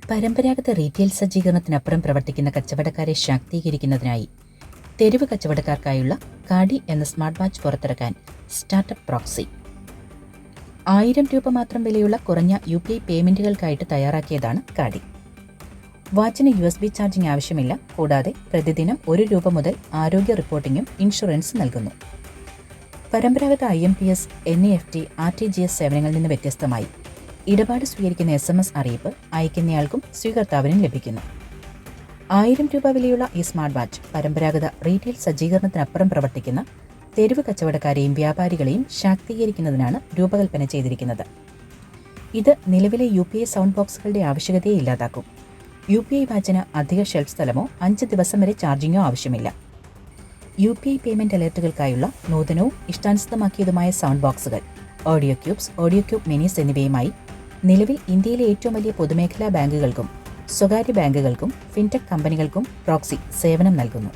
പരമ്പരാഗത റീറ്റെയിൽ സജ്ജീകരണത്തിനപ്പുറം പ്രവർത്തിക്കുന്ന കച്ചവടക്കാരെ ശാക്തീകരിക്കുന്നതിനായി തെരുവ് കച്ചവടക്കാർക്കായുള്ള കാഡി എന്ന സ്മാർട്ട് വാച്ച് പുറത്തിറക്കാൻ സ്റ്റാർട്ടപ്പ് പ്രോക്സി. 1000 രൂപ മാത്രം വിലയുള്ള കുറഞ്ഞ UPI പേയ്മെന്റുകൾക്കായിട്ട് തയ്യാറാക്കിയതാണ് കാഡി. വാച്ചിന് USB ചാർജിംഗ് ആവശ്യമില്ല. കൂടാതെ പ്രതിദിനം 1 രൂപ മുതൽ ആരോഗ്യ റിപ്പോർട്ടിംഗും ഇൻഷുറൻസ് നൽകുന്നു. പരമ്പരാഗത IMPS, NEFT, RTGS സേവനങ്ങളിൽ നിന്ന് വ്യത്യസ്തമായി ഇടപാട് സ്വീകരിക്കുന്ന SMS അറിയിപ്പ് അയക്കുന്നയാൾക്കും സ്വീകർത്താവിനും ലഭിക്കുന്നു. 1000 രൂപ വിലയുള്ള ഈ സ്മാർട്ട് വാച്ച് പരമ്പരാഗത റീറ്റെയിൽ സജ്ജീകരണത്തിനപ്പുറം പ്രവർത്തിക്കുന്ന തെരുവ് കച്ചവടക്കാരെയും വ്യാപാരികളെയും ശാക്തീകരിക്കുന്നതിനാണ് രൂപകൽപ്പന ചെയ്തിരിക്കുന്നത്. ഇത് നിലവിലെ UPI സൗണ്ട് ബോക്സുകളുടെ ആവശ്യകതയെ ഇല്ലാതാക്കും. UPI വാച്ചിന് അധിക ഷെൽഫ് സ്ഥലമോ 5 ദിവസം വരെ ചാർജിങ്ങോ ആവശ്യമില്ല. UPI പേയ്മെന്റ് അലേർട്ടുകൾക്കായുള്ള നൂതനവും ഇഷ്ടാനുസൃതമാക്കിയതുമായ സൗണ്ട് ബോക്സുകൾ, ഓഡിയോ ക്യൂബ്സ്, ഓഡിയോ ക്യൂബ് മിനീസ് എന്നിവയുമായി നിലവിൽ ഇന്ത്യയിലെ ഏറ്റവും വലിയ പൊതുമേഖലാ ബാങ്കുകൾക്കും സ്വകാര്യ ബാങ്കുകൾക്കും ഫിൻടെക് കമ്പനികൾക്കും പ്രോക്സി സേവനം നൽകുന്നു.